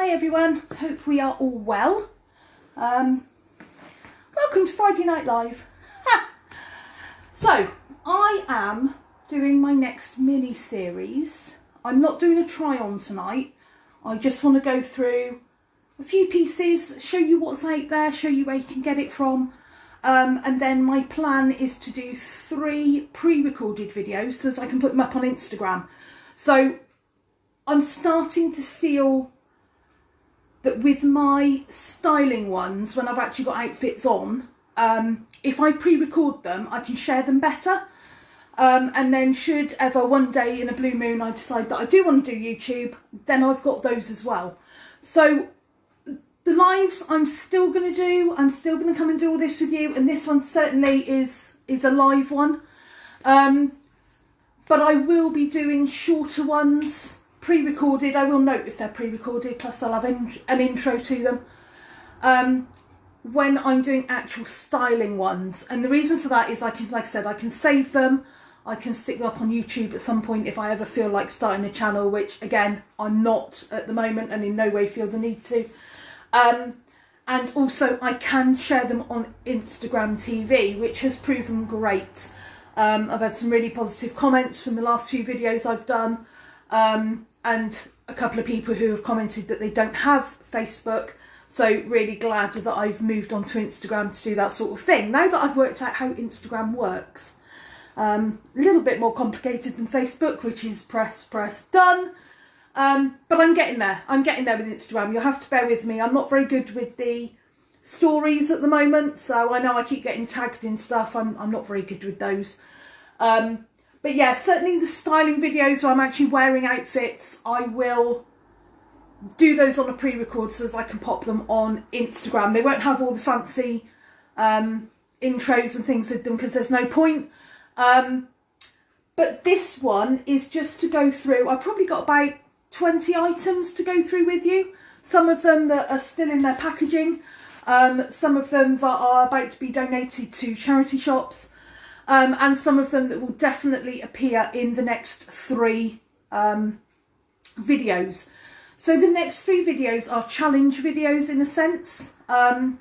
Hi everyone, hope we are all well. Welcome to Friday Night Live. So, I am doing my next mini-series. I'm not doing a try-on tonight. I just want to go through a few pieces, show you what's out there, show you where you can get it from. And then my plan is to do 3 pre-recorded videos so as I can put them up on Instagram. So, I'm starting to feel that with my styling ones, when I've actually got outfits on, if I pre-record them, I can share them better. And then should ever one day in a blue moon I decide that I do want to do YouTube, then I've got those as well. So the lives I'm still going to do, I'm still going to come and do all this with you, and this one certainly is a live one. But I will be doing shorter ones, pre-recorded. I will note if they're pre-recorded, plus I'll have an intro to them when I'm doing actual styling ones. And the reason for that is I can, like I said, I can save them, I can stick them up on YouTube at some point if I ever feel like starting a channel, which again I'm not at the moment and in no way feel the need to. And also I can share them on Instagram TV, which has proven great. I've had some really positive comments from the last few videos I've done. And a couple of people who have commented that they don't have Facebook. So really glad that I've moved on to Instagram to do that sort of thing. Now that I've worked out how Instagram works. A little bit more complicated than Facebook, which is press, done. But I'm getting there. I'm getting there with Instagram. You'll have to bear with me. I'm not very good with the stories at the moment. So I know I keep getting tagged in stuff. I'm not very good with those. But yeah, certainly the styling videos where I'm actually wearing outfits, I will do those on a pre-record so as I can pop them on Instagram. They won't have all the fancy intros and things with them because there's no point. But this one is just to go through. I've probably got about 20 items to go through with you. Some of them that are still in their packaging. Some of them that are about to be donated to charity shops. And some of them that will definitely appear in the next 3 videos. So the next 3 videos are challenge videos in a sense. I'm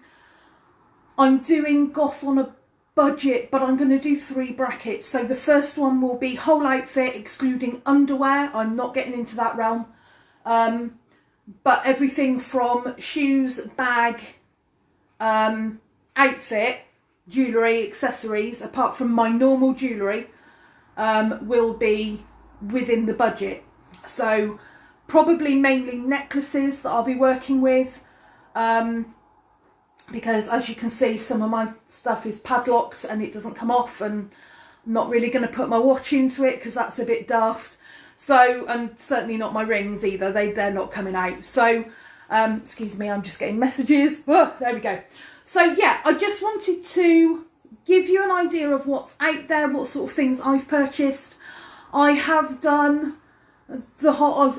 doing goth on a budget, but I'm going to do 3 brackets. So the first one will be whole outfit excluding underwear. I'm not getting into that realm. But everything from shoes, bag, outfit, jewellery, accessories, apart from my normal jewellery, will be within the budget. So probably mainly necklaces that I'll be working with, because as you can see, some of my stuff is padlocked and it doesn't come off, and I'm not really going to put my watch into it because that's a bit daft. So, and certainly not my rings either, they're not coming out. So excuse me, I'm just getting messages. Oh, there we go. So yeah, I just wanted to give you an idea of what's out there, what sort of things I've purchased. I have done the whole...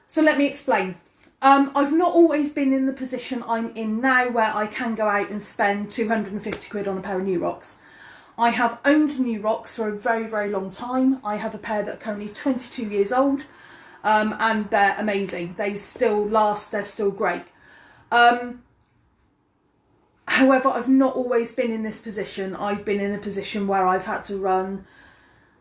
So let me explain. I've not always been in the position I'm in now where I can go out and spend 250 quid on a pair of new rocks. I have owned new rocks for a very, very long time. I have a pair that are currently 22 years old, and they're amazing. They still last, they're still great. However, I've not always been in this position. I've been in a position where I've had to run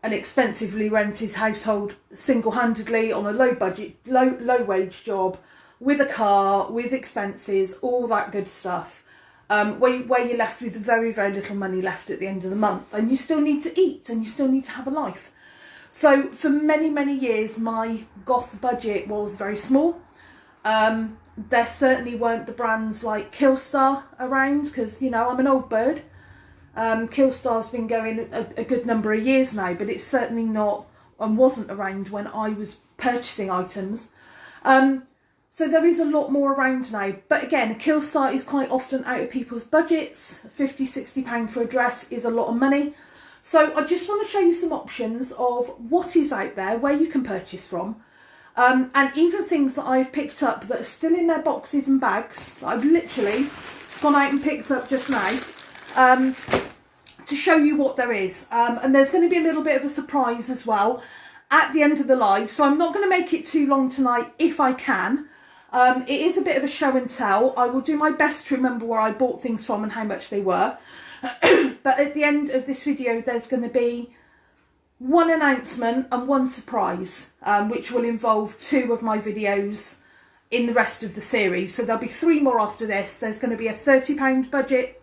an expensively rented household single-handedly on a low budget, low wage job, with a car, with expenses, all that good stuff, where you're left with very, very little money left at the end of the month, and you still need to eat and you still need to have a life. So for many, many years, my goth budget was very small. There certainly weren't the brands like Killstar around because, you know, I'm an old bird. Killstar's been going a good number of years now, but it's certainly not and wasn't around when I was purchasing items. So there is a lot more around now. But again, a Killstar is quite often out of people's budgets. £50, £60 for a dress is a lot of money. So I just want to show you some options of what is out there, where you can purchase from. And even things that I've picked up that are still in their boxes and bags, that I've literally gone out and picked up just now, to show you what there is. And there's going to be a little bit of a surprise as well at the end of the live. So I'm not going to make it too long tonight if I can. It is a bit of a show and tell. I will do my best to remember where I bought things from and how much they were. But at the end of this video, there's going to be one announcement and one surprise, which will involve 2 of my videos in the rest of the series. So there'll be 3 more after this. There's going to be a £30 budget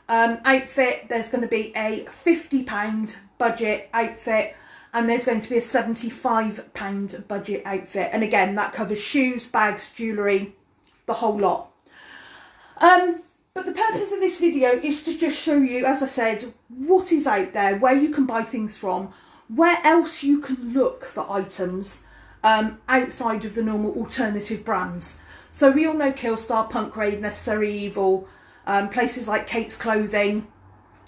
outfit, there's going to be a £50 budget outfit, and there's going to be a £75 budget outfit. And again, that covers shoes, bags, jewellery, the whole lot. But the purpose of this video is to just show you, as I said, what is out there, where you can buy things from, where else you can look for items outside of the normal alternative brands. So we all know Killstar, Punk Rave, Necessary Evil, places like Kate's Clothing,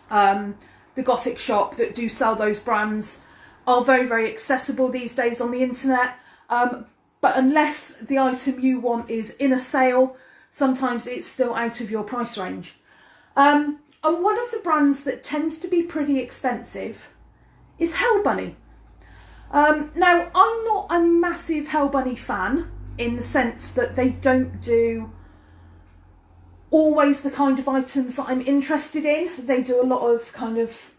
the Gothic shop that do sell those brands are very, very accessible these days on the internet. But unless the item you want is in a sale, sometimes it's still out of your price range. And one of the brands that tends to be pretty expensive is Hell Bunny. Now, I'm not a massive Hell Bunny fan in the sense that they don't do always the kind of items that I'm interested in. They do a lot of kind of,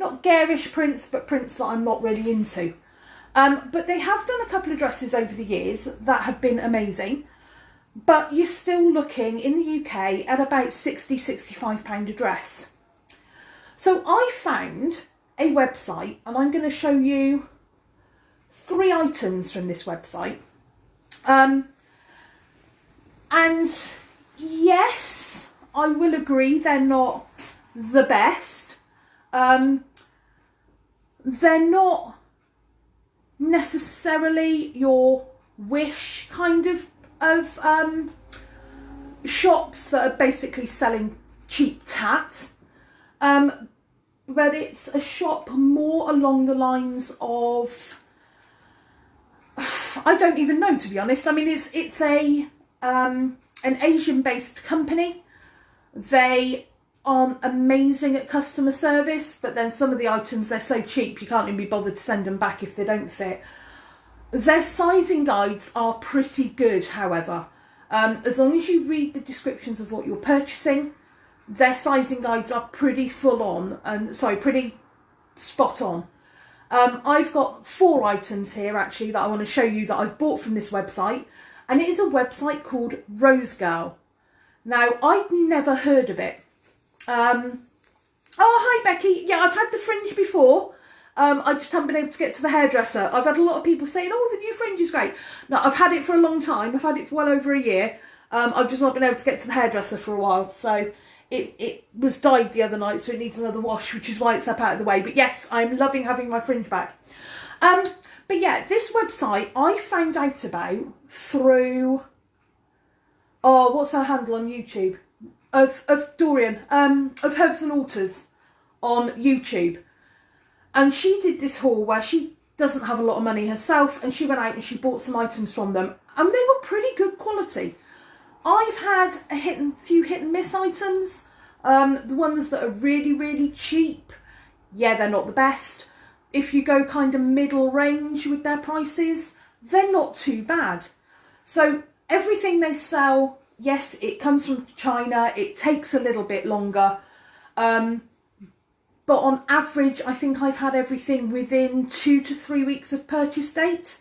not garish prints, but prints that I'm not really into. But they have done a couple of dresses over the years that have been amazing. But you're still looking in the UK at about £60–65 a dress. So I found a website, and I'm going to show you 3 items from this website. And yes, I will agree they're not the best. They're not necessarily your Wish kind of shops that are basically selling cheap tat. But it's a shop more along the lines of, I don't even know, to be honest. I mean, it's a an Asian-based company. They aren't amazing at customer service, but then some of the items, they're so cheap you can't even be bothered to send them back if they don't fit. Their sizing guides are pretty good, however. As long as you read the descriptions of what you're purchasing, their sizing guides are pretty full on, and pretty spot on. I've got 4 items here actually that I want to show you that I've bought from this website, and it is a website called Rosegal. Now, I'd never heard of it. Oh, hi Becky. Yeah, I've had the fringe before. I just haven't been able to get to the hairdresser. I've had a lot of people saying, oh, the new fringe is great. No, I've had it for a long time. I've had it for well over a year. I've just not been able to get to the hairdresser for a while. So it was dyed the other night, so it needs another wash, which is why it's up out of the way. But yes, I'm loving having my fringe back. But yeah, this website I found out about through, oh, what's her handle on YouTube? Of Dorian, of Herbs and Altars on YouTube. And she did this haul where she doesn't have a lot of money herself, and she went out and she bought some items from them, and they were pretty good quality. I've had a few hit and miss items. The ones that are really, really cheap, yeah, they're not the best. If you go kind of middle range with their prices, they're not too bad. So everything they sell, yes, it comes from China. It takes a little bit longer. But on average, I think I've had everything within 2 to 3 weeks of purchase date.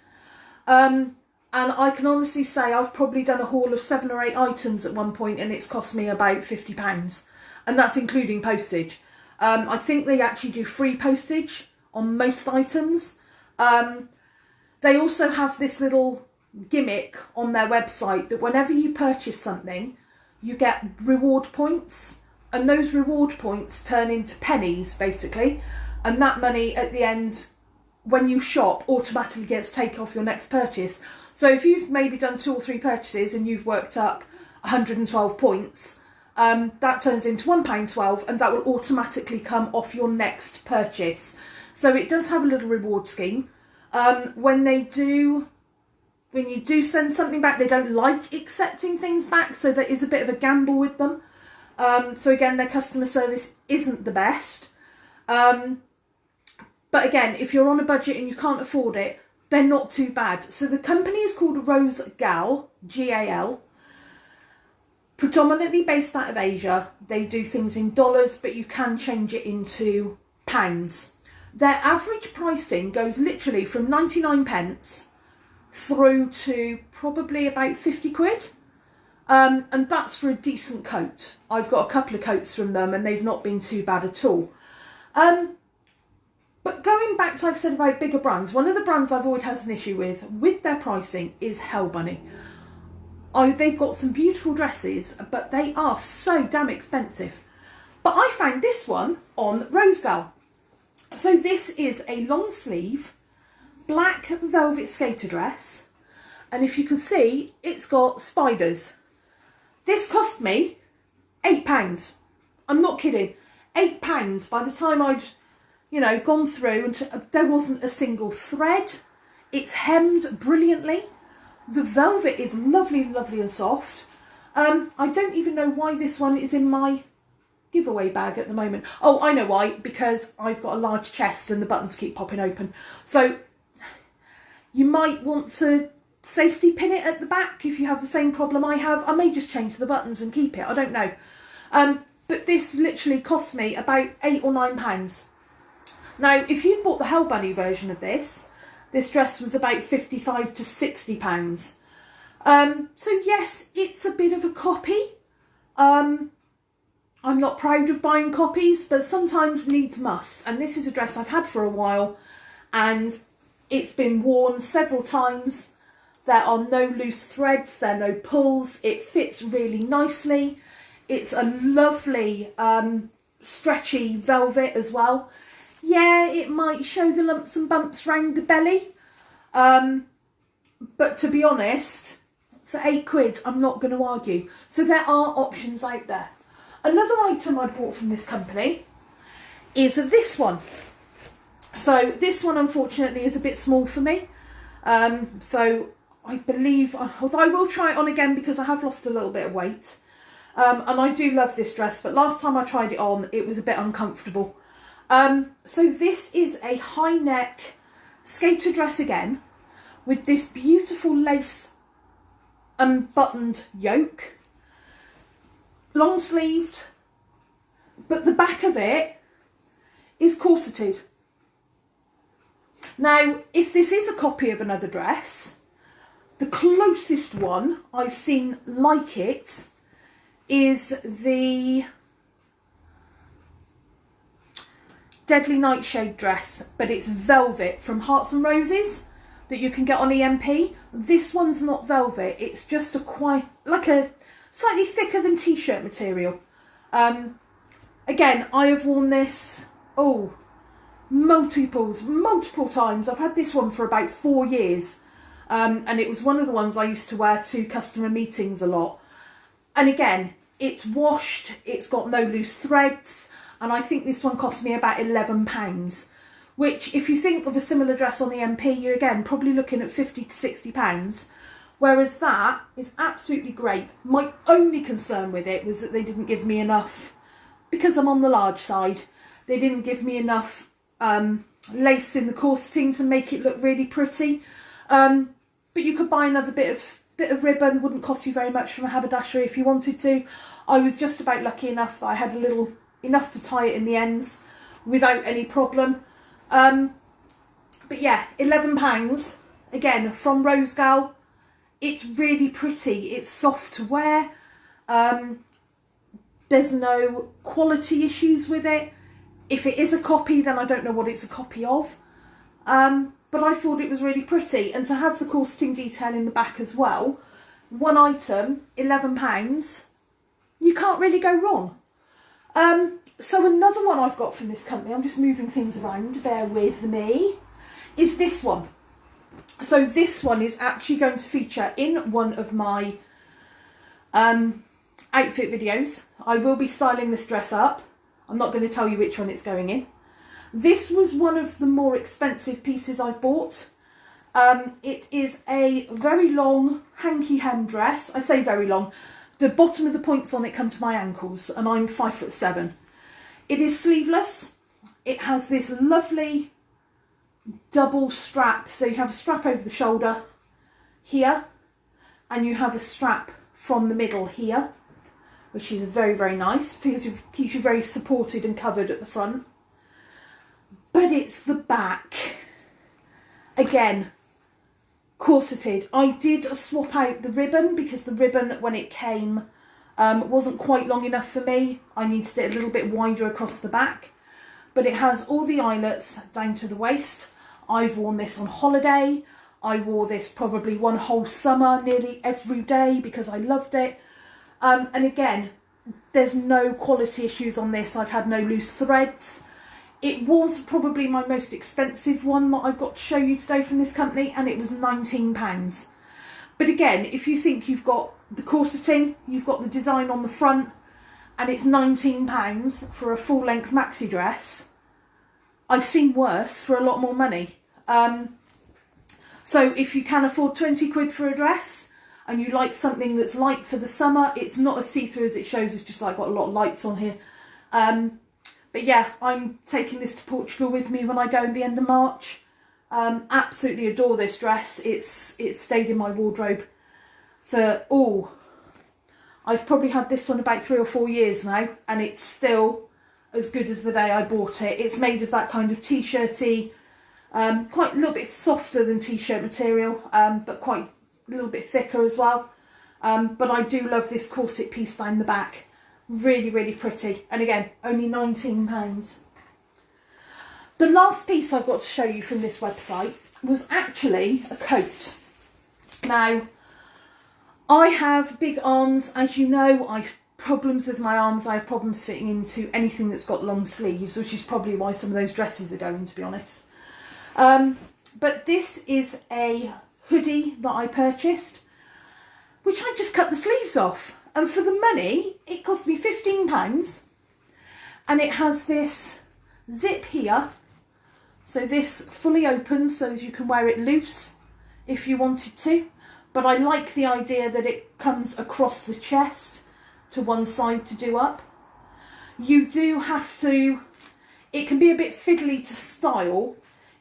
And I can honestly say I've probably done a haul of 7 or 8 items at one point, and it's cost me about £50. And that's including postage. I think they actually do free postage on most items. They also have this little gimmick on their website that whenever you purchase something, you get reward points. And those reward points turn into pennies, basically. And that money at the end, when you shop, automatically gets taken off your next purchase. So if you've maybe done 2 or 3 purchases and you've worked up 112 points, that turns into £1.12, and that will automatically come off your next purchase. So it does have a little reward scheme. When you do send something back, they don't like accepting things back, so there is a bit of a gamble with them. So again, their customer service isn't the best. But again, if you're on a budget and you can't afford it, they're not too bad. So the company is called Rosegal, G-A-L, predominantly based out of Asia. They do things in dollars, but you can change it into pounds. Their average pricing goes literally from 99 pence through to probably about 50 quid. And that's for a decent coat. I've got a couple of coats from them and they've not been too bad at all. But going back to, like I said, about bigger brands, one of the brands I've always had an issue with their pricing is Hell Bunny. They've got some beautiful dresses, but they are so damn expensive. But I found this one on Rosegal. So this is a long sleeve, black velvet skater dress. And if you can see, it's got spiders. This cost me £8. I'm not kidding. £8 by the time I'd, gone through and there wasn't a single thread. It's hemmed brilliantly. The velvet is lovely, lovely and soft. I don't even know why this one is in my giveaway bag at the moment. Oh, I know why. Because I've got a large chest and the buttons keep popping open. So you might want to safety pin it at the back if you have the same problem I have. I may just change the buttons and keep it. I don't know. But this literally cost me about £8 or £9. Now, if you'd bought the Hell Bunny version of this dress was about £55 to £60. So yes, it's a bit of a copy. I'm not proud of buying copies, but sometimes needs must. And this is a dress I've had for a while and it's been worn several times. There are no loose threads, there are no pulls. It fits really nicely. It's a lovely stretchy velvet as well. Yeah, it might show the lumps and bumps round the belly. But to be honest, for £8, I'm not going to argue. So there are options out there. Another item I bought from this company is this one. So this one, unfortunately, is a bit small for me. So I believe, although I will try it on again because I have lost a little bit of weight. And I do love this dress, but last time I tried it on, it was a bit uncomfortable. So this is a high neck skater dress again, with this beautiful lace buttoned yoke. Long sleeved, but the back of it is corseted. Now, if this is a copy of another dress, the closest one I've seen like it is the Deadly Nightshade dress, but it's velvet from Hearts and Roses that you can get on EMP. This one's not velvet, it's just like a slightly thicker than t-shirt material. Again, I have worn this, multiple times. I've had this one for about 4 years. And it was one of the ones I used to wear to customer meetings a lot. And again, it's washed, it's got no loose threads, and I think this one cost me about £11, which if you think of a similar dress on the MP, you're again probably looking at £50 to £60, whereas that is absolutely great. My only concern with it was that they didn't give me enough, because I'm on the large side, they didn't give me enough lace in the corseting to make it look really pretty. But you could buy another bit of ribbon, wouldn't cost you very much from a haberdashery if you wanted to. I was just about lucky enough that I had enough to tie it in the ends without any problem. But yeah, £11, again, from Rosegal. It's really pretty, it's soft to wear. There's no quality issues with it. If it is a copy, then I don't know what it's a copy of. But I thought it was really pretty. And to have the corseting detail in the back as well, one item, £11, you can't really go wrong. So another one I've got from this company, I'm just moving things around, bear with me, is this one. So this one is actually going to feature in one of my outfit videos. I will be styling this dress up. I'm not going to tell you which one it's going in. This was one of the more expensive pieces I've bought. It is a very long hanky hem dress. I say very long. The bottom of the points on it come to my ankles and I'm 5'7". It is sleeveless. It has this lovely double strap. So you have a strap over the shoulder here, and you have a strap from the middle here, which is very, very nice. Keeps you very supported and covered at the front. But it's the back. Again, corseted. I did swap out the ribbon because the ribbon, when it came, wasn't quite long enough for me. I needed it a little bit wider across the back. But it has all the eyelets down to the waist. I've worn this on holiday. I wore this probably one whole summer, nearly every day, because I loved it. And again, there's no quality issues on this. I've had no loose threads. It was probably my most expensive one that I've got to show you today from this company, and it was £19. But again, if you think you've got the corseting, you've got the design on the front, and it's £19 for a full-length maxi dress, I've seen worse for a lot more money. So if you can afford 20 quid for a dress, and you like something that's light for the summer, it's not as see-through as it shows, it's just like got a lot of lights on here. But yeah, I'm taking this to Portugal with me when I go in the end of March. Absolutely adore this dress. It's stayed in my wardrobe for, I've probably had this one about 3 or 4 years now, and it's still as good as the day I bought it. It's made of that kind of t-shirty, quite a little bit softer than t-shirt material, but quite a little bit thicker as well. But I do love this corset piece down the back. Really, really pretty. And again, only £19. The last piece I've got to show you from this website was actually a coat. Now, I have big arms, as you know. I have problems with my arms. I have problems fitting into anything that's got long sleeves, which is probably why some of those dresses are going, to be honest. But this is a hoodie that I purchased, which I just cut the sleeves off. And for the money, it cost me £15. And it has this zip here. So this fully opens so as you can wear it loose if you wanted to. But I like the idea that it comes across the chest to one side to do up. You do have to, it can be a bit fiddly to style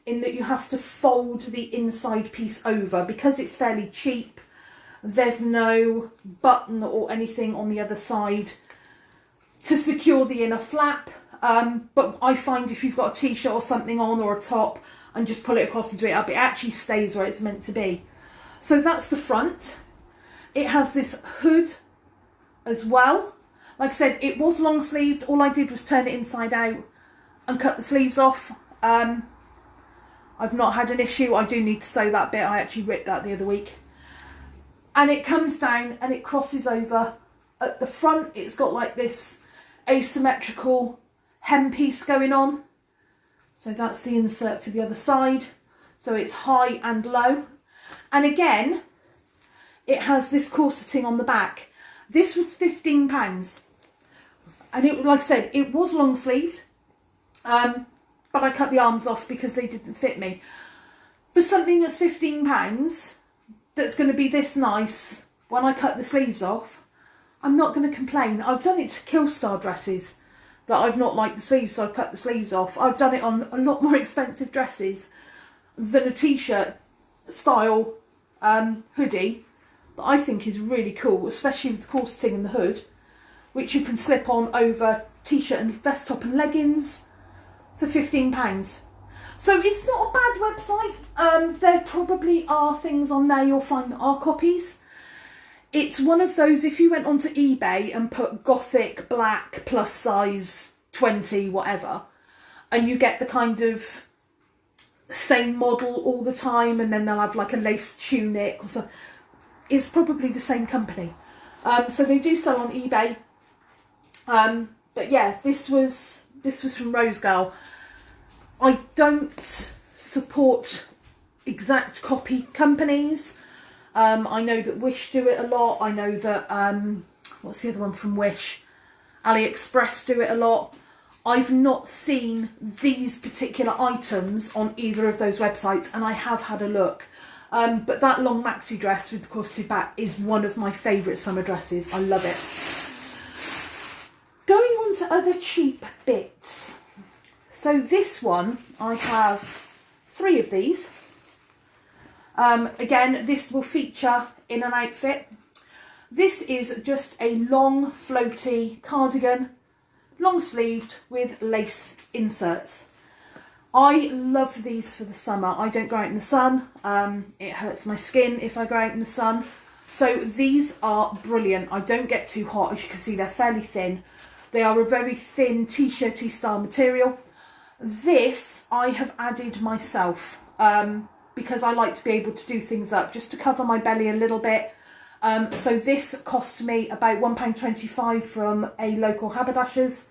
in that you have to fold the inside piece over because it's fairly cheap. There's no button or anything on the other side to secure the inner flap. But I find if you've got a t-shirt or something on, or a top, and just pull it across and do it up, it actually stays where it's meant to be. So that's the front. It has this hood as well. Like I said, it was long sleeved. All I did was turn it inside out and cut the sleeves off. I've not had an issue. I do need to sew that bit. I actually ripped that the other week. And it comes down and it crosses over. At the front, it's got like this asymmetrical hem piece going on. So that's the insert for the other side. So it's high and low. And again, it has this corseting on the back. This was £15. And it, like I said, it was long sleeved. But I cut the arms off because they didn't fit me. For something that's £15, that's going to be this nice when I cut the sleeves off, I'm not going to complain. I've done it to Killstar dresses that I've not liked the sleeves, so I've cut the sleeves off. I've done it on a lot more expensive dresses than a t-shirt style hoodie that I think is really cool, especially with the corseting and the hood, which you can slip on over t-shirt and vest top and leggings for £15. So it's not a bad website. There probably are things on there you'll find that are copies. It's one of those, if you went onto eBay and put Gothic black plus size 20 whatever, and you get the kind of same model all the time, and then they'll have like a lace tunic or so, it's probably the same company. So they do sell on eBay. But yeah, this was from Rosegal. I don't support exact copy companies. I know that Wish do it a lot. I know that, what's the other one from Wish? AliExpress do it a lot. I've not seen these particular items on either of those websites, and I have had a look. But that long maxi dress with the corseted back is one of my favourite summer dresses. I love it. Going on to other cheap bits. So this one I have 3 of these. Again, this will feature in an outfit. This is just a long floaty cardigan, long sleeved with lace inserts. I love these for the summer. I don't go out in the sun. It hurts my skin if I go out in the sun. So these are brilliant. I don't get too hot. As you can see, they're fairly thin. They are a very thin t-shirty style material. This I have added myself because I like to be able to do things up just to cover my belly a little bit. So this cost me about £1.25 from a local haberdasher's,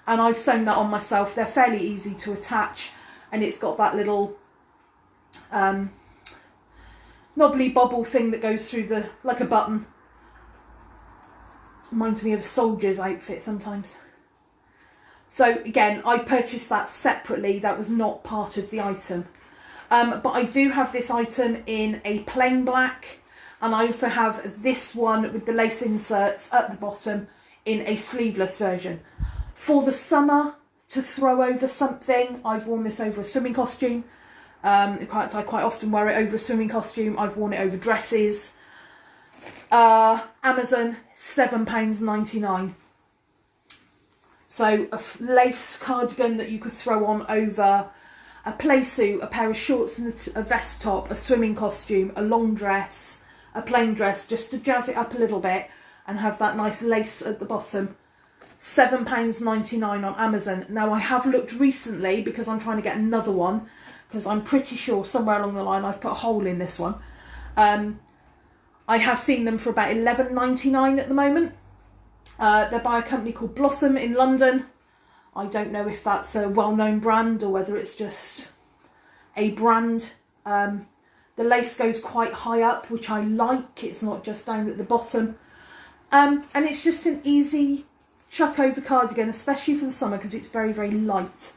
and I've sewn that on myself. They're fairly easy to attach, and it's got that little knobbly bobble thing that goes through the, like a button. Reminds me of a soldier's outfit sometimes. So again, I purchased that separately. That was not part of the item. But I do have this item in a plain black, and I also have this one with the lace inserts at the bottom in a sleeveless version. For the summer, to throw over something, I've worn this over a swimming costume. In fact, I quite often wear it over a swimming costume. I've worn it over dresses. Amazon, £7.99. So a lace cardigan that you could throw on over a play suit, a pair of shorts and a vest top, a swimming costume, a long dress, a plain dress, just to jazz it up a little bit and have that nice lace at the bottom. £7.99 on Amazon. Now, I have looked recently because I'm trying to get another one, because I'm pretty sure somewhere along the line I've put a hole in this one. I have seen them for about £11.99 at the moment. They're by a company called Blossom in London. I don't know if that's a well-known brand or whether it's just a brand. The lace goes quite high up, which I like. It's not just down at the bottom. And it's just an easy chuck over cardigan, especially for the summer, because it's very, very light.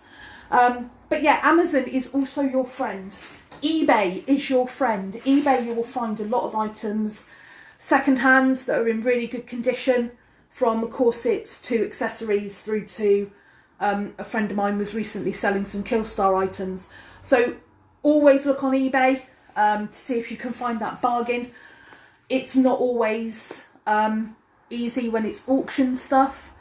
But yeah, Amazon is also your friend. eBay is your friend. eBay, you will find a lot of items second-hand that are in really good condition, from corsets to accessories through to a friend of mine was recently selling some Killstar items. So always look on eBay to see if you can find that bargain. It's not always easy when it's auction stuff,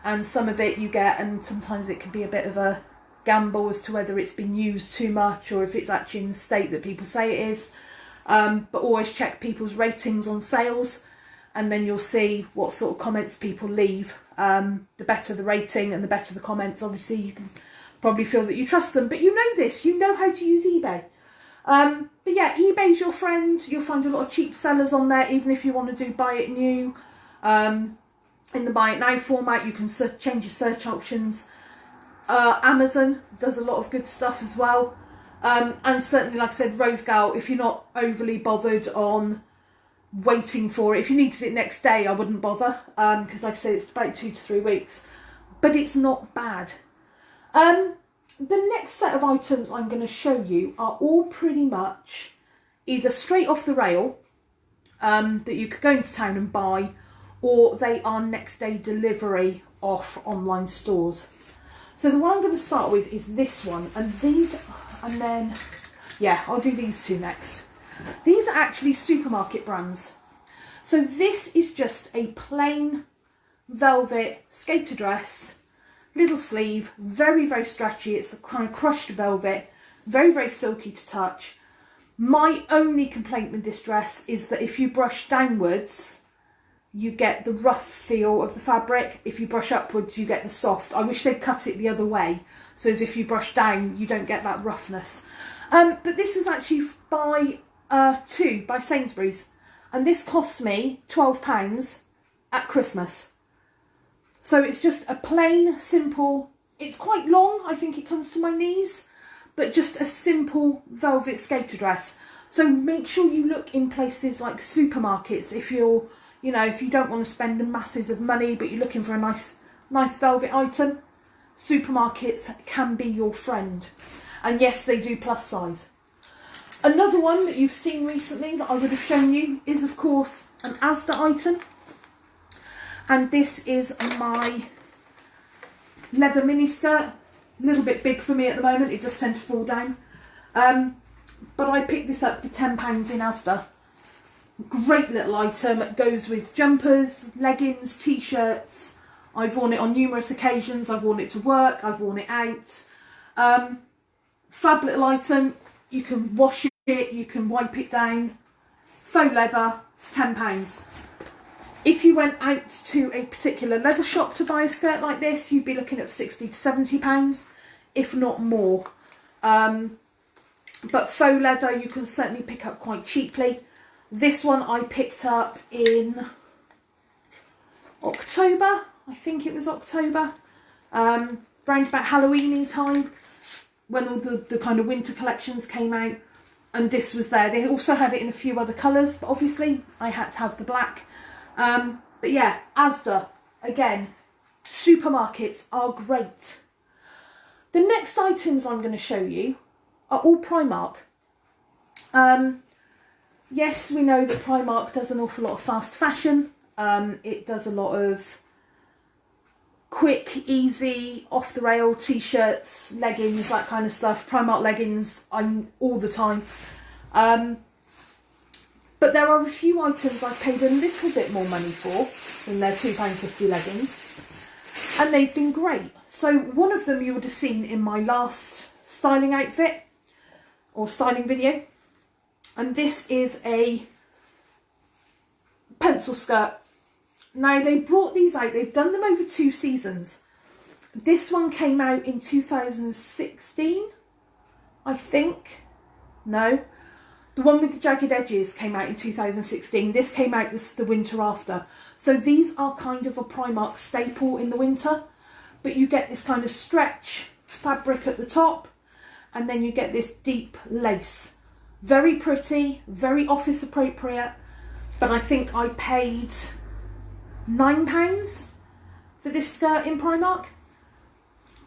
and some of it you get, and sometimes it can be a bit of a gamble as to whether it's been used too much or if it's actually in the state that people say it is. But always check people's ratings on sales, and then you'll see what sort of comments people leave. The better the rating and the better the comments, obviously you can probably feel that you trust them. But you know this, you know how to use eBay. But yeah, eBay's your friend. You'll find a lot of cheap sellers on there, even if you want to do buy it new. In the buy it now format, you can change your search options. Amazon does a lot of good stuff as well. And certainly, like I said, Rosegal, if you're not overly bothered on waiting for it, if you needed it next day, I wouldn't bother, because like I said, it's about 2 to 3 weeks, but it's not bad. The next set of items I'm going to show you are all pretty much either straight off the rail, that you could go into town and buy, or they are next day delivery off online stores. So the one I'm going to start with is this one, and these, and then, yeah, I'll do these two next. These are actually supermarket brands. So this is just a plain velvet skater dress, little sleeve, very, very stretchy. It's the kind of crushed velvet, very, very silky to touch. My only complaint with this dress is that if you brush downwards, you get the rough feel of the fabric. If you brush upwards, you get the soft. I wish they'd cut it the other way, so as if you brush down, you don't get that roughness. But this was actually by Sainsbury's, and this cost me £12 at Christmas. So it's just a plain, simple, it's quite long, I think it comes to my knees, but just a simple velvet skater dress. So make sure you look in places like supermarkets if you're, you know, if you don't want to spend the masses of money but you're looking for a nice velvet item. Supermarkets can be your friend. And yes, they do plus size. Another one that you've seen recently that I would have shown you is, of course, an Asda item. And this is my leather mini skirt. A little bit big for me at the moment, it does tend to fall down. But I picked this up for £10 in Asda. Great little item. It goes with jumpers, leggings, t-shirts. I've worn it on numerous occasions. I've worn it to work. I've worn it out. Fab little item. You can wash it. You can wipe it down. Faux leather, £10. If you went out to a particular leather shop to buy a skirt like this, you'd be looking at £60 to £70, if not more. But faux leather you can certainly pick up quite cheaply. This one I picked up in October, I think it was October, round about Halloween-y time, when all the kind of winter collections came out, and this was there. They also had it in a few other colours, but obviously I had to have the black. But yeah, Asda, again, supermarkets are great. The next items I'm going to show you are all Primark. Yes, we know that Primark does an awful lot of fast fashion. It does a lot of quick, easy, off-the-rail t-shirts, leggings, that kind of stuff. Primark leggings, I'm all the time. But there are a few items I've paid a little bit more money for than their £2.50 leggings. And they've been great. So one of them you would have seen in my last styling outfit or styling video. And this is a pencil skirt. Now they brought these out, they've done them over 2 seasons. This one came out in 2016, I think. No. The one with the jagged edges came out in 2016. This came out the winter after. So these are kind of a Primark staple in the winter. But you get this kind of stretch fabric at the top. And then you get this deep lace. Very pretty, very office appropriate. But I think I paid £9 for this skirt in Primark.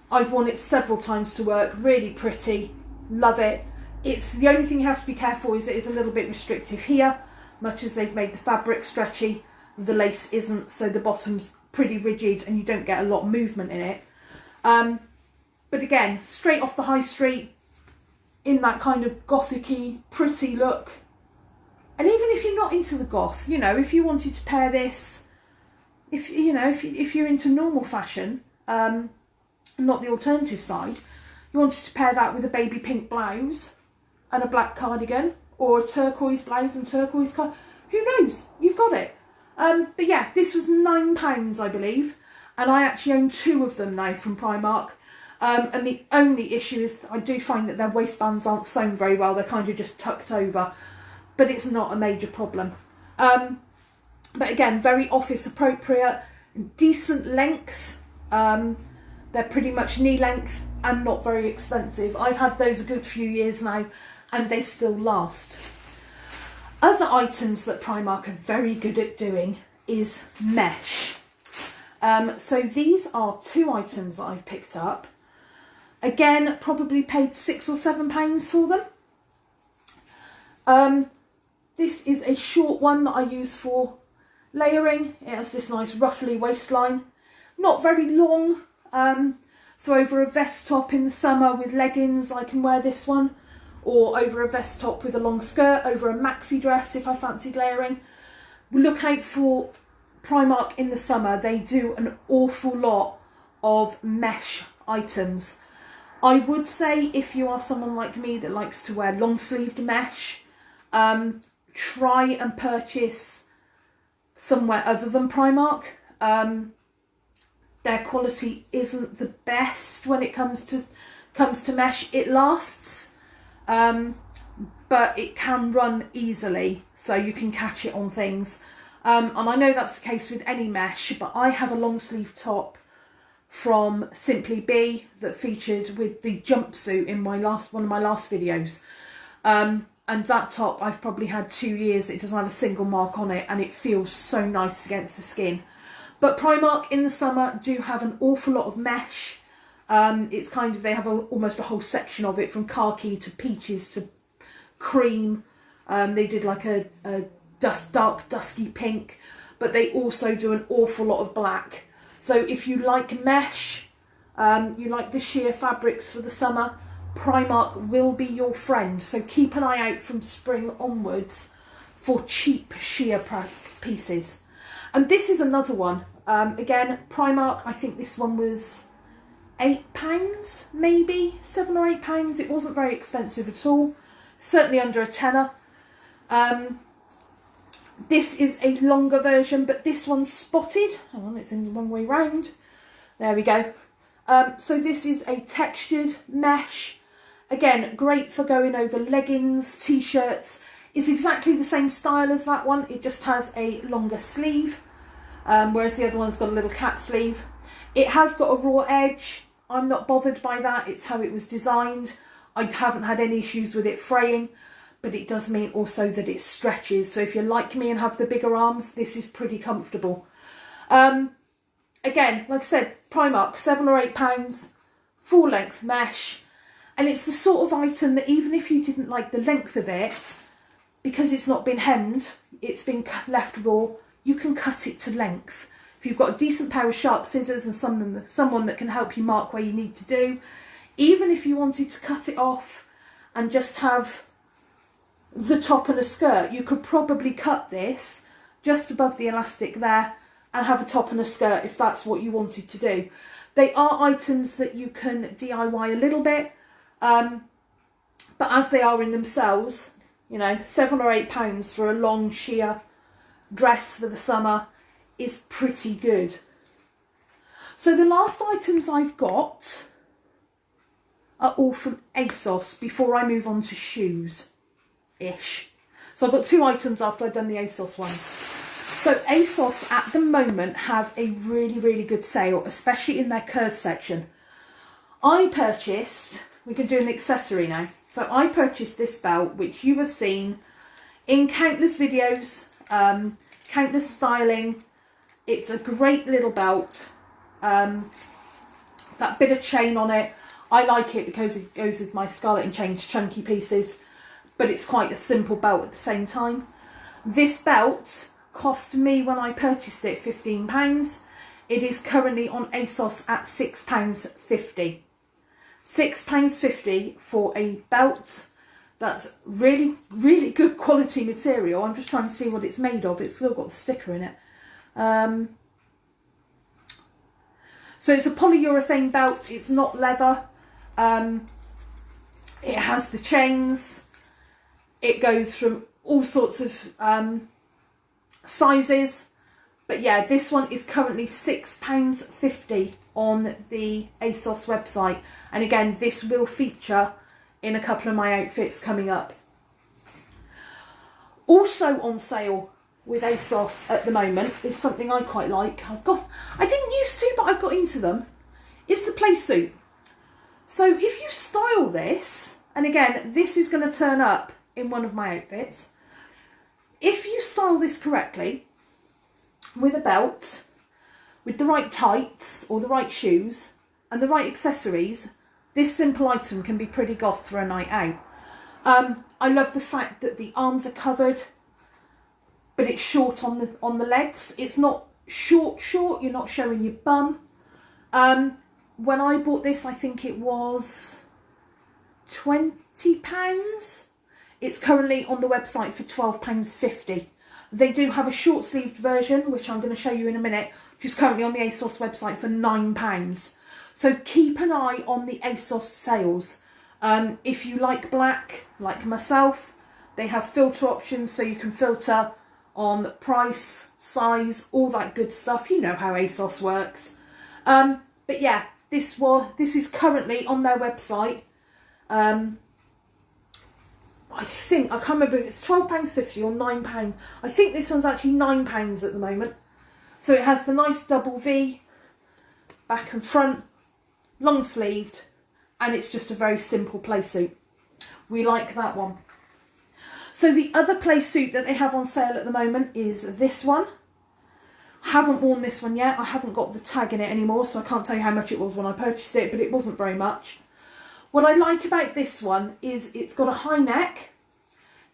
I've worn it several times to work. Really pretty. Love it. It's the only thing you have to be careful is it is a little bit restrictive here. Much as they've made the fabric stretchy, the lace isn't, so the bottom's pretty rigid and you don't get a lot of movement in it. But again, straight off the high street, in that kind of gothic-y, pretty look. And even if you're not into the goth, you know, if you wanted to pair this, if you're into normal fashion, not the alternative side, you wanted to pair that with a baby pink blouse and a black cardigan, or a turquoise blouse and turquoise cardigan, who knows? You've got it. But yeah, this was £9, I believe, and I actually own 2 of them now from Primark. And the only issue is I do find that their waistbands aren't sewn very well. They're kind of just tucked over, but it's not a major problem. But again, very office appropriate, decent length. They're pretty much knee length and not very expensive. I've had those a good few years now and they still last. Other items that Primark are very good at doing is mesh. So these are 2 items that I've picked up. Again, probably paid £6 or £7 for them. This is a short one that I use for layering. It has this nice ruffly waistline. Not very long. So over a vest top in the summer with leggings, I can wear this one. Or over a vest top with a long skirt, over a maxi dress if I fancied layering. Look out for Primark in the summer. They do an awful lot of mesh items. I would say if you are someone like me that likes to wear long-sleeved mesh, try and purchase somewhere other than Primark. Their quality isn't the best when it comes to mesh. It lasts, but it can run easily, so you can catch it on things. And I know that's the case with any mesh, but I have a long-sleeve top from Simply Be that featured with the jumpsuit in one of my last videos. And that top I've probably had 2 years. It doesn't have a single mark on it and it feels so nice against the skin. But Primark in the summer do have an awful lot of mesh. It's kind of, they have almost a whole section of it, from khaki to peaches to cream. They did like a dark dusky pink, but they also do an awful lot of black. So if you like mesh, you like the sheer fabrics for the summer, Primark will be your friend. So keep an eye out from spring onwards for cheap sheer pieces. And this is another one. Again, Primark, I think this one was £8, maybe £7 or £8. It wasn't very expensive at all. Certainly under a tenner. This is a longer version, but this one's spotted. Hang on, it's in the wrong way round. There we go. So this is a textured mesh. Again, great for going over leggings, t-shirts. It's exactly the same style as that one. It just has a longer sleeve, whereas the other one's got a little cap sleeve. It has got a raw edge. I'm not bothered by that. It's how it was designed. I haven't had any issues with it fraying, but it does mean also that it stretches. So if you're like me and have the bigger arms, this is pretty comfortable. Again, like I said, Primark, £7 or £8, full length mesh. And it's the sort of item that even if you didn't like the length of it, because it's not been hemmed, it's been left raw, you can cut it to length. If you've got a decent pair of sharp scissors and someone that can help you mark where you need to do, even if you wanted to cut it off and just have the top and a skirt, you could probably cut this just above the elastic there and have a top and a skirt if that's what you wanted to do. They are items that you can DIY a little bit, but as they are in themselves, you know, £7 or £8 for a long sheer dress for the summer is pretty good. So the last items I've got are all from Asos before I move on to shoes-ish. So I've got 2 items after I've done the Asos ones. So Asos at the moment have a really, really good sale, especially in their curve section. I purchased, we can do an accessory now. So I purchased this belt, which you have seen in countless videos, countless styling. It's a great little belt. That bit of chain on it, I like it because it goes with my Scarlet and Change chunky pieces, but it's quite a simple belt at the same time. This belt cost me, when I purchased it, £15. It is currently on Asos at £6.50. £6.50 for a belt that's really, really good quality material. I'm just trying to see what it's made of. It's still got the sticker in it. So it's a polyurethane belt. It's not leather. It has the chains. It goes from all sorts of sizes. But yeah, this one is currently £6.50 on the Asos website. And again, this will feature in a couple of my outfits coming up. Also on sale with Asos at the moment is something I quite like. I didn't used to, but I've got into them. Is the play suit. So if you style this, and again, this is going to turn up in one of my outfits. If you style this correctly, with a belt, with the right tights or the right shoes and the right accessories, this simple item can be pretty goth for a night out. I love the fact that the arms are covered, but it's short on the legs. It's not short, you're not showing your bum. When I bought this, I think it was £20. It's currently on the website for £12.50. They do have a short-sleeved version, which I'm going to show you in a minute, which is currently on the Asos website for £9. So keep an eye on the Asos sales. If you like black, like myself, they have filter options, so you can filter on price, size, all that good stuff. You know how Asos works. But yeah, this is currently on their website. I can't remember if it's £12.50 or £9. I think this one's actually £9 at the moment. So it has the nice double V, back and front, long sleeved, and it's just a very simple play suit. We like that one. So the other play suit that they have on sale at the moment is this one. I haven't worn this one yet. I haven't got the tag in it anymore, so I can't tell you how much it was when I purchased it, but it wasn't very much. What I like about this one is it's got a high neck,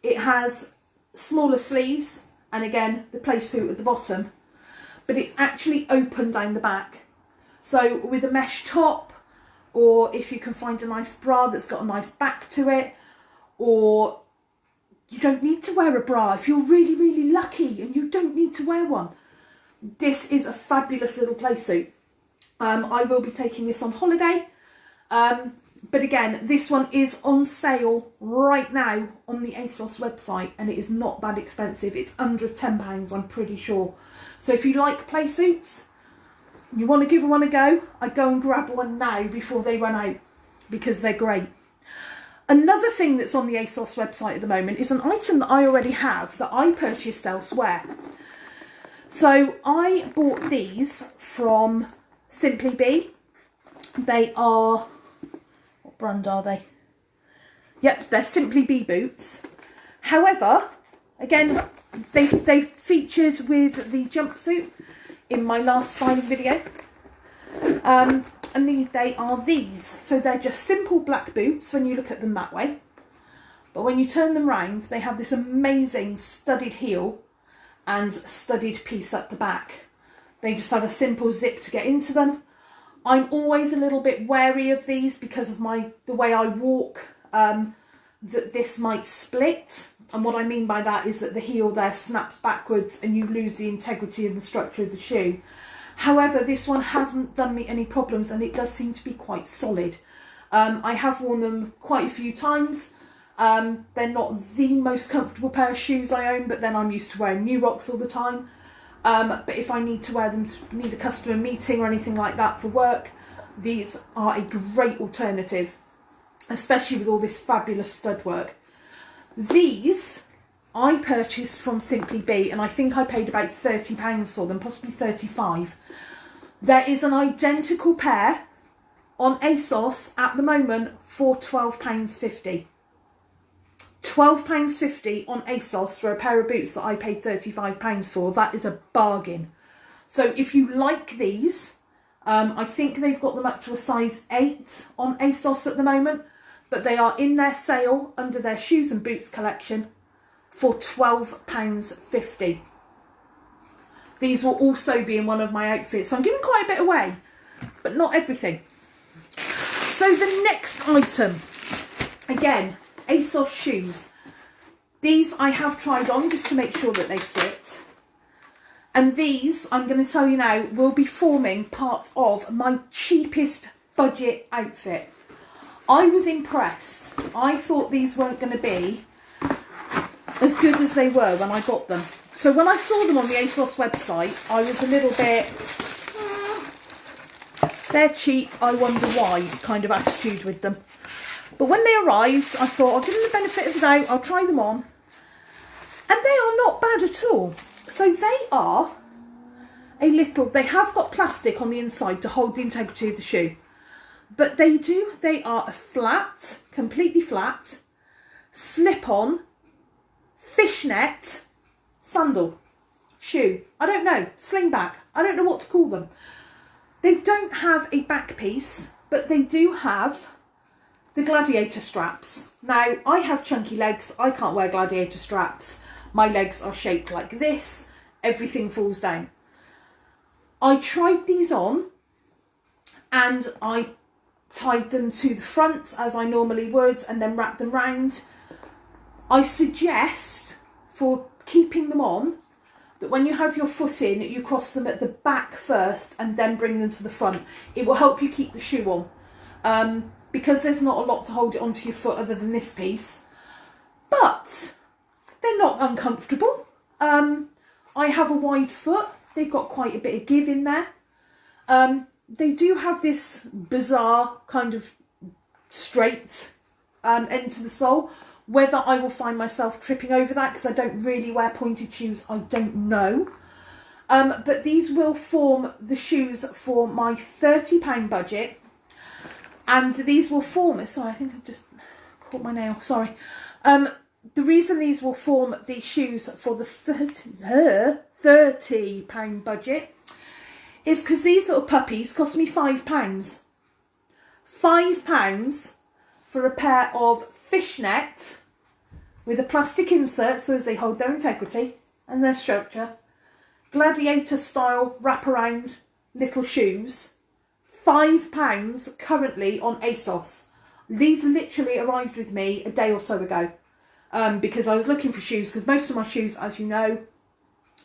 it has smaller sleeves, and again, the play suit at the bottom, but it's actually open down the back. So with a mesh top, or if you can find a nice bra that's got a nice back to it, or you don't need to wear a bra if you're really, really lucky and you don't need to wear one. This is a fabulous little play suit. I will be taking this on holiday. But again, this one is on sale right now on the Asos website, and it is not that expensive. It's under £10, I'm pretty sure. So if you like play suits, you want to give one a go, I'd go and grab one now before they run out, because they're great. Another thing that's on the Asos website at the moment is an item that I already have that I purchased elsewhere. So I bought these from Simply Be. They are, what brand are they? Yep, they're Simply Be boots. However, again, they featured with the jumpsuit in my last styling video. And they are these. So they're just simple black boots when you look at them that way. But when you turn them round, they have this amazing studded heel and studded piece at the back. They just have a simple zip to get into them. I'm always a little bit wary of these because of the way I walk, that this might split. And what I mean by that is that the heel there snaps backwards and you lose the integrity of the structure of the shoe. However, this one hasn't done me any problems, and it does seem to be quite solid. I have worn them quite a few times. They're not the most comfortable pair of shoes I own, but then I'm used to wearing New Rocks all the time. But if I need to wear them to need a customer meeting or anything like that for work, these are a great alternative, especially with all this fabulous stud work. These I purchased from Simply Be, and I think I paid about £30 for them, possibly 35. There is an identical pair on Asos at the moment for £12.50. £12.50 on Asos for a pair of boots that I paid £35 for. That is a bargain. So if you like these, I think they've got them up to a size 8 on Asos at the moment, but they are in their sale under their shoes and boots collection for £12.50. These will also be in one of my outfits. So I'm giving quite a bit away, but not everything. So the next item, again, Asos shoes. These I have tried on just to make sure that they fit. And these, I'm going to tell you now, will be forming part of my cheapest budget outfit. I was impressed. I thought these weren't going to be as good as they were when I got them. So when I saw them on the Asos website, I was a little bit, they're cheap, I wonder why, kind of attitude with them. But when they arrived, I thought, I'll give them the benefit of the doubt, I'll try them on. And they are not bad at all. So they are they have got plastic on the inside to hold the integrity of the shoe. But they are a flat, completely flat, slip-on, fishnet, sandal, shoe. I don't know, slingback. I don't know what to call them. They don't have a back piece, but they do have the gladiator straps. Now, I have chunky legs. I can't wear gladiator straps. My legs are shaped like this. Everything falls down. I tried these on and I tied them to the front as I normally would and then wrapped them round. I suggest for keeping them on that when you have your foot in, you cross them at the back first and then bring them to the front. It will help you keep the shoe on. Because there's not a lot to hold it onto your foot other than this piece. But they're not uncomfortable. I have a wide foot. They've got quite a bit of give in there. They do have this bizarre kind of straight end to the sole. Whether I will find myself tripping over that because I don't really wear pointed shoes, I don't know. But these will form the shoes for my £30 budget. And these will form, sorry, I think I've just caught my nail, sorry. The reason these will form the shoes for the £30 budget is because these little puppies cost me £5. £5 for a pair of fishnet with a plastic insert so as they hold their integrity and their structure, gladiator style wraparound little shoes. £5 currently on Asos. These literally arrived with me a day or so ago because I was looking for shoes, because most of my shoes, as you know,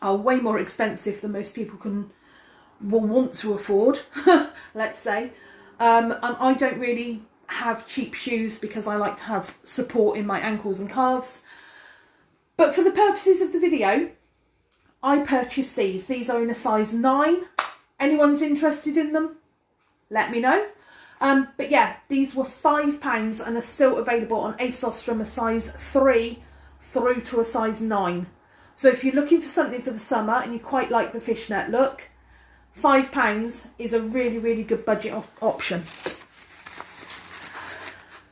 are way more expensive than most people will want to afford, let's say. And I don't really have cheap shoes because I like to have support in my ankles and calves. But for the purposes of the video, I purchased these. These are in a size 9. Anyone's interested in them, let me know. But yeah, these were £5 and are still available on Asos from a size 3 through to a size 9. So if you're looking for something for the summer and you quite like the fishnet look, £5 is a really, really good budget option.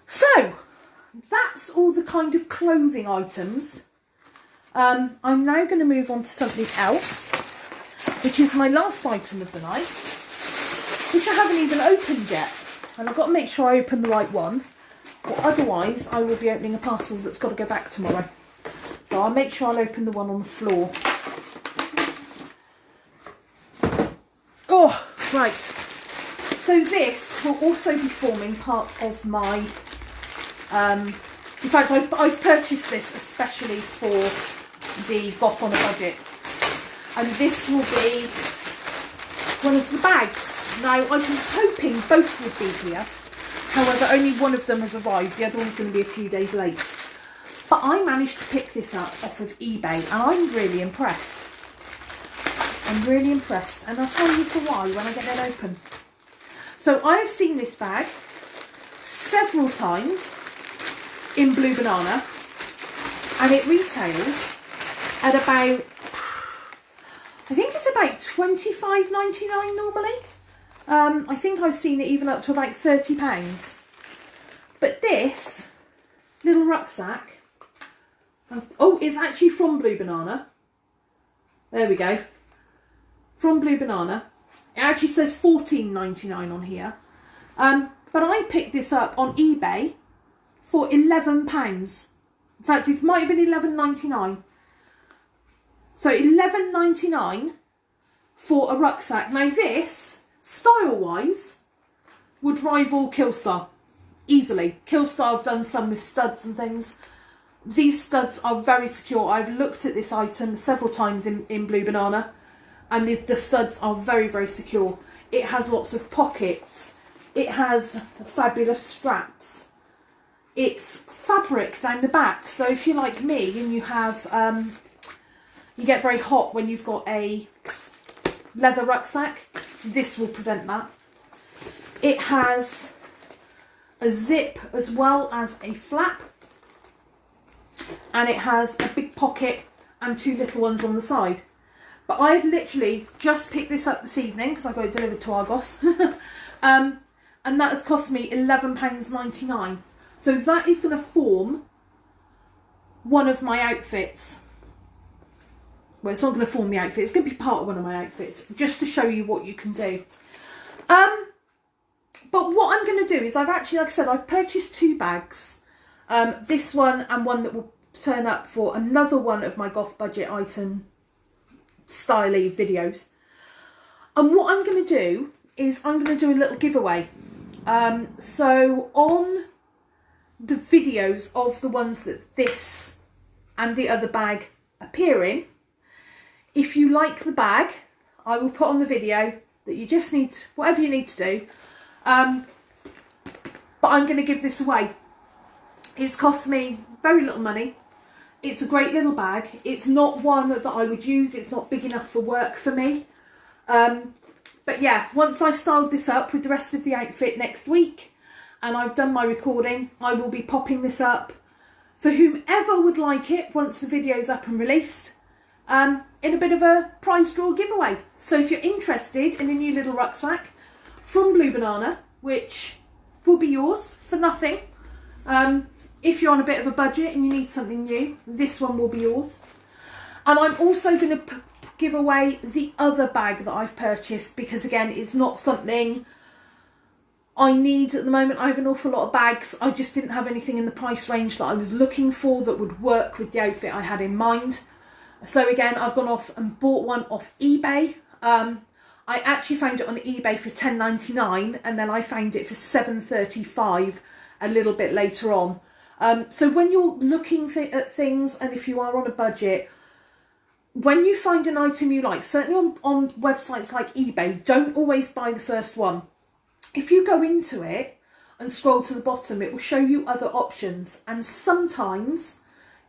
So that's all the kind of clothing items. I'm now going to move on to something else, which is my last item of the night, which I haven't even opened yet. And I've got to make sure I open the right one, or otherwise I will be opening a parcel that's got to go back tomorrow. So I'll make sure I'll open the one on the floor. Oh, right. So this will also be forming part of my... in fact, I've purchased this especially for the Goth on a Budget. And this will be one of the bags. Now, I was hoping both would be here. However, only one of them has arrived. The other one's going to be a few days late. But I managed to pick this up off of eBay, and I'm really impressed. I'm really impressed, and I'll tell you for why when I get it open. So I have seen this bag several times in Blue Banana, and it retails at about, I think it's about £25.99 normally. I think I've seen it even up to about £30. But this little rucksack, oh, it's actually from Blue Banana. There we go. From Blue Banana. It actually says £14.99 on here. But I picked this up on eBay for £11. In fact, it might have been £11.99. So £11.99 for a rucksack. Now this, style-wise, would rival Killstar easily. Killstar have done some with studs and things. These studs are very secure. I've looked at this item several times in Blue Banana, and the studs are very, very secure. It has lots of pockets. It has fabulous straps. It's fabric down the back. So if you're like me and you have, you get very hot when you've got a leather rucksack, this will prevent that. It has a zip as well as a flap, and it has a big pocket and 2 little ones on the side. But I've literally just picked this up this evening because I got it delivered to Argos, and that has cost me £11.99. So that is going to form one of my outfits. Well, it's not going to form the outfit, it's going to be part of one of my outfits, just to show you what you can do. But what I'm going to do is I've actually, like I said, I've purchased 2 bags. This one and one that will turn up for another one of my Goth budget item styly videos. And what I'm going to do is I'm going to do a little giveaway. So on the videos of the ones that this and the other bag appear in, if you like the bag, I will put on the video that you just need, whatever you need to do. But I'm going to give this away. It's cost me very little money. It's a great little bag. It's not one that I would use. It's not big enough for work for me. But yeah, once I've styled this up with the rest of the outfit next week and I've done my recording, I will be popping this up for whomever would like it once the video's up and released, in a bit of a prize draw giveaway. So if you're interested in a new little rucksack from Blue Banana, which will be yours for nothing, if you're on a bit of a budget and you need something new, this one will be yours. And I'm also going to give away the other bag that I've purchased, because again, it's not something I need at the moment. I have an awful lot of bags. I just didn't have anything in the price range that I was looking for that would work with the outfit I had in mind. So again, I've gone off and bought one off eBay. I actually found it on eBay for £10.99, and then I found it for £7.35 a little bit later on. So when you're looking at things, and if you are on a budget, when you find an item you like, certainly on websites like eBay, don't always buy the first one. If you go into it and scroll to the bottom, it will show you other options. And sometimes,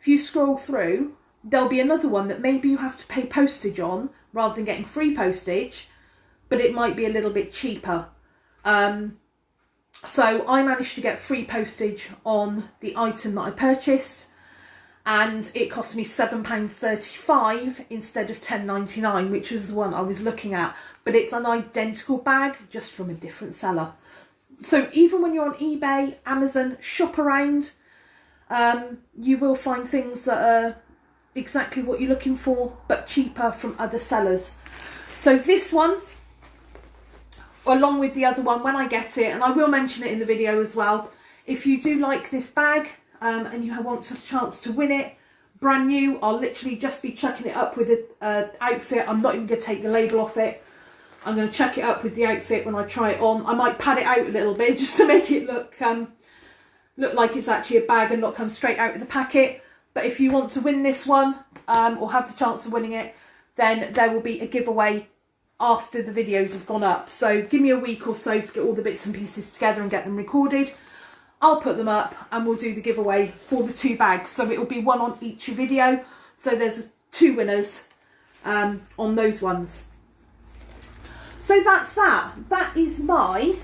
if you scroll through, there'll be another one that maybe you have to pay postage on rather than getting free postage, but it might be a little bit cheaper. So I managed to get free postage on the item that I purchased, and it cost me £7.35 instead of £10.99, which was the one I was looking at. But it's an identical bag, just from a different seller. So even when you're on eBay, Amazon, shop around, you will find things that are exactly what you're looking for, but cheaper from other sellers. So this one, along with the other one, when I get it, and I will mention it in the video as well, if you do like this bag and you want a chance to win it, brand new, I'll literally just be chucking it up with an outfit. I'm not even going to take the label off it. I'm going to chuck it up with the outfit when I try it on. I might pad it out a little bit just to make it look like it's actually a bag and not come straight out of the packet. But if you want to win this one, or have the chance of winning it, then there will be a giveaway after the videos have gone up. So give me a week or so to get all the bits and pieces together and get them recorded. I'll put them up and we'll do the giveaway for the 2 bags. So it will be one on each video. So there's 2 winners on those ones. So that's that. That is my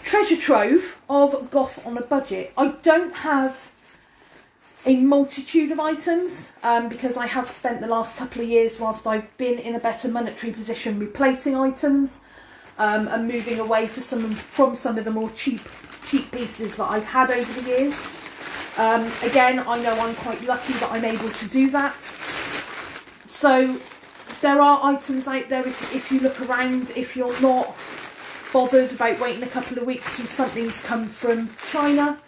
treasure trove of goth on a budget. I don't have a multitude of items because I have spent the last couple of years, whilst I've been in a better monetary position, replacing items and moving away from some of the more cheap pieces that I've had over the years. Again, I know I'm quite lucky that I'm able to do that. So there are items out there, if you look around, if you're not bothered about waiting a couple of weeks for something to come from China,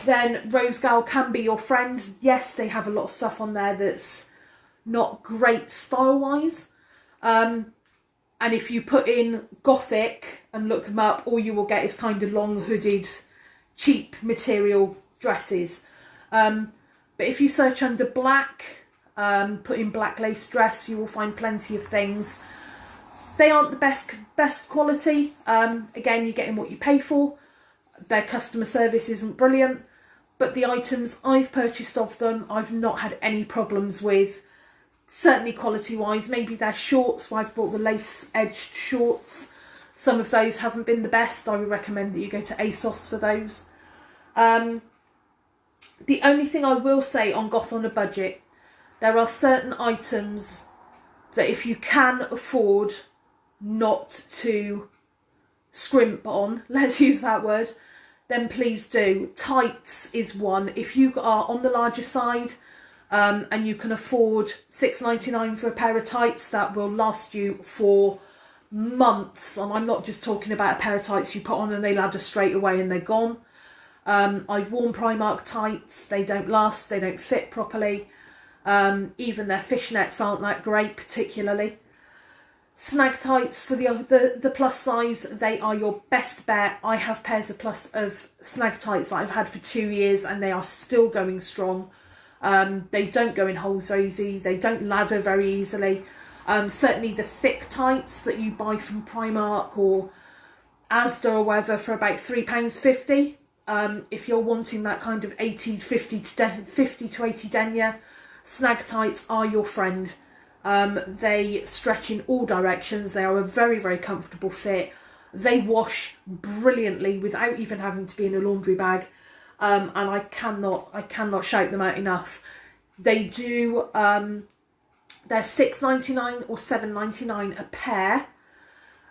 then Rosegal can be your friend. Yes, they have a lot of stuff on there that's not great style-wise. And if you put in Gothic and look them up, all you will get is kind of long hooded, cheap material dresses. But if you search under black, put in black lace dress, you will find plenty of things. They aren't the best quality. Again, you're getting what you pay for. Their customer service isn't brilliant, but the items I've purchased of them, I've not had any problems with. Certainly quality-wise, maybe their shorts, where I've bought the lace-edged shorts. Some of those haven't been the best. I would recommend that you go to Asos for those. The only thing I will say on Goth on a budget, there are certain items that if you can afford not to scrimp on, let's use that word, then please do. Tights is one. If you are on the larger side and you can afford £6.99 for a pair of tights, that will last you for months. And I'm not just talking about a pair of tights you put on and they ladder straight away and they're gone. I've worn Primark tights. They don't last. They don't fit properly. Even their fishnets aren't that great particularly. Snag tights for the plus size, they are your best bet. I have pairs of snag tights that I've had for 2 years and they are still going strong. They don't go in holes very easily. They don't ladder very easily. Certainly the thick tights that you buy from Primark or Asda or whatever for about £3.50. If you're wanting that kind of 50 to 80 denier, snag tights are your friend. They stretch in all directions. They are a very, very comfortable fit. They wash brilliantly without even having to be in a laundry bag. And I cannot shout them out enough. They do, they're £6.99 or £7.99 a pair.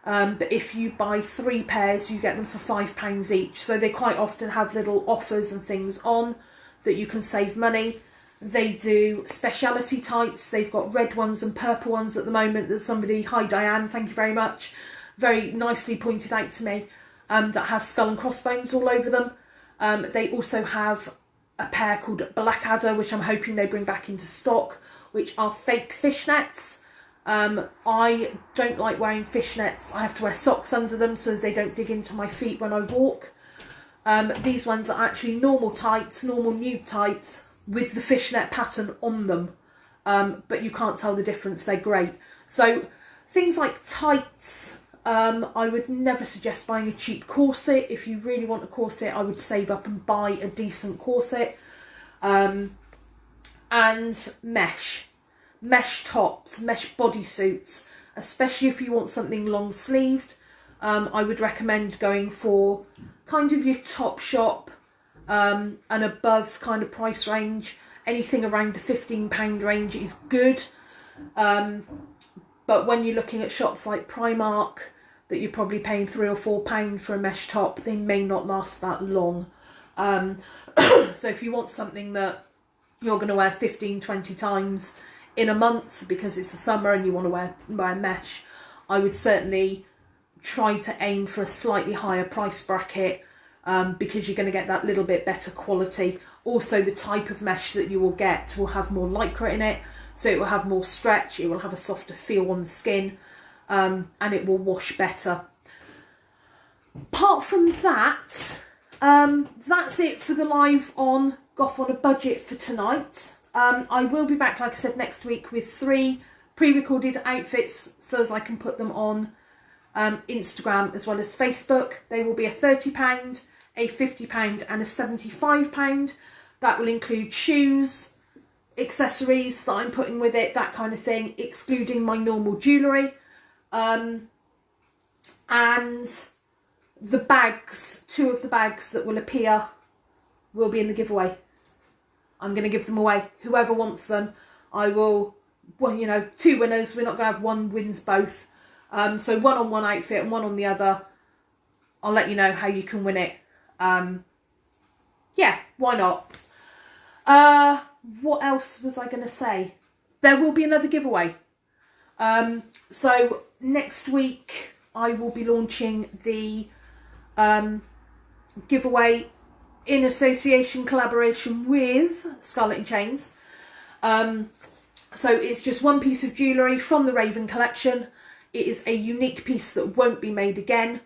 But if you buy 3 pairs, you get them for £5 each. So they quite often have little offers and things on that you can save money. They do speciality tights. They've got red ones and purple ones at the moment that somebody, hi Diane, thank you very much, very nicely pointed out to me, that have skull and crossbones all over them. They also have a pair called Blackadder, which I'm hoping they bring back into stock, which are fake fishnets. I don't like wearing fishnets. I have to wear socks under them so as they don't dig into my feet when I walk. These ones are actually normal tights, normal nude tights with the fishnet pattern on them. But you can't tell the difference. They're great. So things like tights, I would never suggest buying a cheap corset. If you really want a corset, I would save up and buy a decent corset. And mesh tops, mesh bodysuits, especially if you want something long sleeved. I would recommend going for kind of your Topshop and above kind of price range. Anything around the £15 range is good. But when you're looking at shops like Primark, that you're probably paying £3 or £4 for a mesh top, they may not last that long. So if you want something that you're going to wear 15, 20 times in a month because it's the summer and you want to wear mesh, I would certainly try to aim for a slightly higher price bracket, because you're going to get that little bit better quality. Also, the type of mesh that you will get will have more lycra in it, so it will have more stretch, it will have a softer feel on the skin, and it will wash better. Apart from that, that's it for the live on Goth on a Budget for tonight. I will be back, like I said, next week with 3 pre-recorded outfits so as I can put them on Instagram as well as Facebook. They will be a £30, a £50 and a £75. That will include shoes, accessories that I'm putting with it, that kind of thing, excluding my normal jewellery. And the bags, 2 of the bags that will appear will be in the giveaway. I'm going to give them away. Whoever wants them, I will, well, 2 winners. We're not going to have one wins both. So one on one outfit and one on the other. I'll let you know how you can win it. Yeah, why not? What else was I going to say? There will be another giveaway. So next week I will be launching the giveaway in collaboration with Scarlet and Chains. So it's just one piece of jewellery from the Raven collection. It is a unique piece that won't be made again,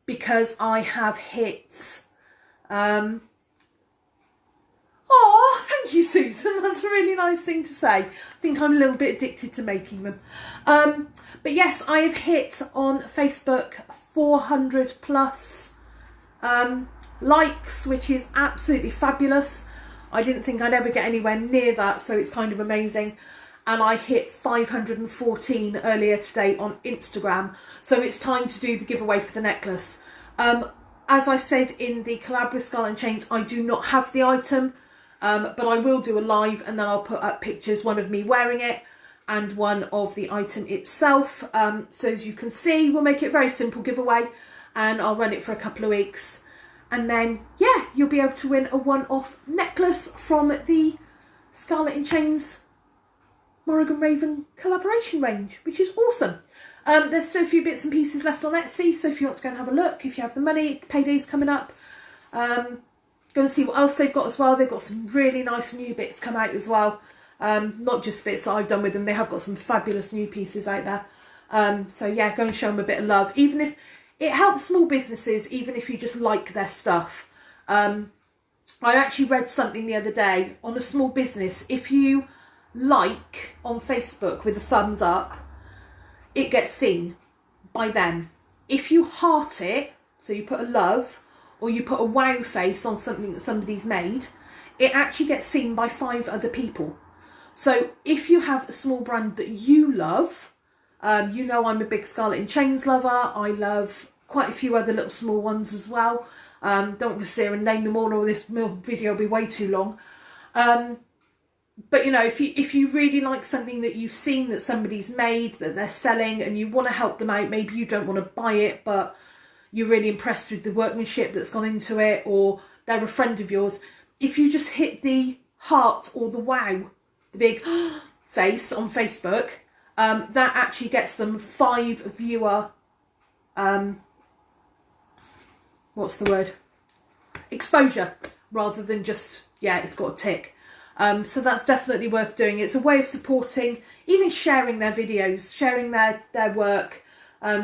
because I have hit... Oh, thank you, Susan. That's a really nice thing to say. I think I'm a little bit addicted to making them. But yes, I have hit on Facebook 400 plus likes, which is absolutely fabulous. I didn't think I'd ever get anywhere near that, so it's kind of amazing. And I hit 514 earlier today on Instagram. So it's time to do the giveaway for the necklace. As I said in the collab with Scarlet and Chains, I do not have the item, but I will do a live and then I'll put up pictures, one of me wearing it and one of the item itself. So as you can see, we'll make it a very simple giveaway and I'll run it for a couple of weeks. And then, yeah, you'll be able to win a one-off necklace from the Scarlet and Chains M.Raven collaboration range, which is awesome. There's still a few bits and pieces left on Etsy, so if you want to go and have a look, if you have the money, payday's coming up. Go and see what else they've got as well. They've got some really nice new bits come out as well. Not just bits that I've done with them, they have got some fabulous new pieces out there. So yeah, go and show them a bit of love. Even if it helps small businesses, even if you just like their stuff. I actually read something the other day on a small business. If you like on Facebook with a thumbs up, it gets seen by them. If you heart it, so you put a love or you put a wow face on something that somebody's made, it actually gets seen by 5 other people. So if you have a small brand that you love, you know I'm a big Scarlet and Chains lover. I love quite a few other little small ones as well. Don't want to sit here and name them all, or this video will be way too long. But if you really like something that you've seen that somebody's made, that they're selling, and you want to help them out, maybe you don't want to buy it, but you're really impressed with the workmanship that's gone into it, or they're a friend of yours, if you just hit the heart or the wow, the big face on Facebook, that actually gets them 5 viewer, what's the word? Exposure, rather than just, yeah, it's got a tick. So that's definitely worth doing. It's a way of supporting, even sharing their videos, sharing their work,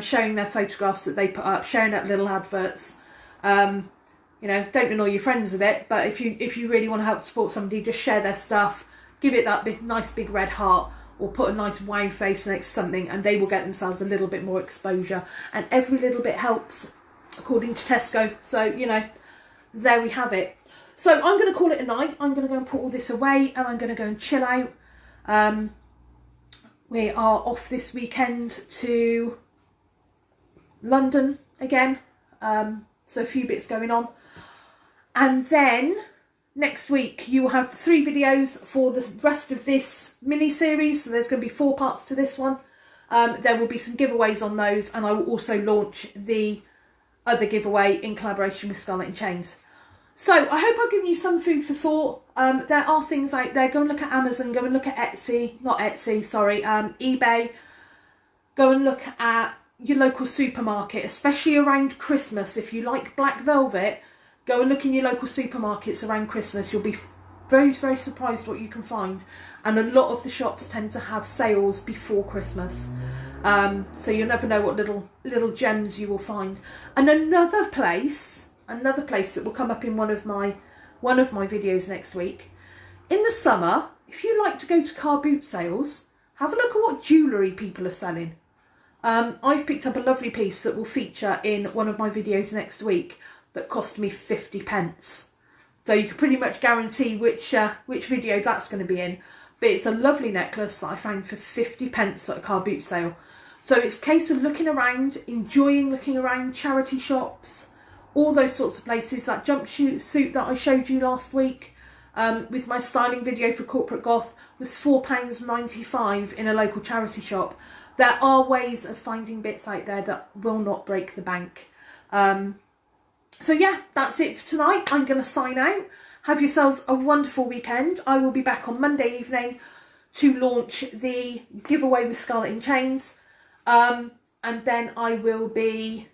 sharing their photographs that they put up, sharing up little adverts. You know, don't annoy your friends with it, but if you really want to help support somebody, just share their stuff, give it that nice big red heart, or put a nice wow face next to something, and they will get themselves a little bit more exposure. And every little bit helps, according to Tesco. So, you know, there we have it. So I'm going to call it a night. I'm going to go and put all this away, and I'm going to go and chill out. We are off this weekend to London again. So a few bits going on. And then next week you will have the 3 videos for the rest of this mini-series. So there's going to be 4 parts to this one. There will be some giveaways on those, and I will also launch the other giveaway in collaboration with Scarlet and Chains. So I hope I've given you some food for thought. There are things out there. Go and look at Amazon. Go and look at eBay. Go and look at your local supermarket, especially around Christmas. If you like black velvet, go and look in your local supermarkets around Christmas. You'll be very, very surprised what you can find. And a lot of the shops tend to have sales before Christmas. So you'll never know what little gems you will find. And another place that will come up in one of my videos next week. In the summer, if you like to go to car boot sales, have a look at what jewellery people are selling. I've picked up a lovely piece that will feature in one of my videos next week that cost me 50p. So you can pretty much guarantee which video that's going to be in. But it's a lovely necklace that I found for 50p at a car boot sale. So it's a case of looking around, enjoying looking around charity shops, all those sorts of places. That jumpsuit that I showed you last week with my styling video for Corporate Goth was £4.95 in a local charity shop. There are ways of finding bits out there that will not break the bank. So yeah, that's it for tonight. I'm going to sign out. Have yourselves a wonderful weekend. I will be back on Monday evening to launch the giveaway with Scarlet and Chains. And then I will be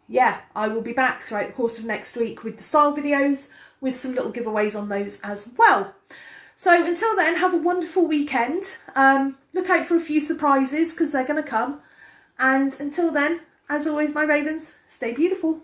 back throughout the course of next week with the style videos, with some little giveaways on those as well. So until then, have a wonderful weekend. Look out for a few surprises because they're going to come. And until then, as always, my ravens, stay beautiful.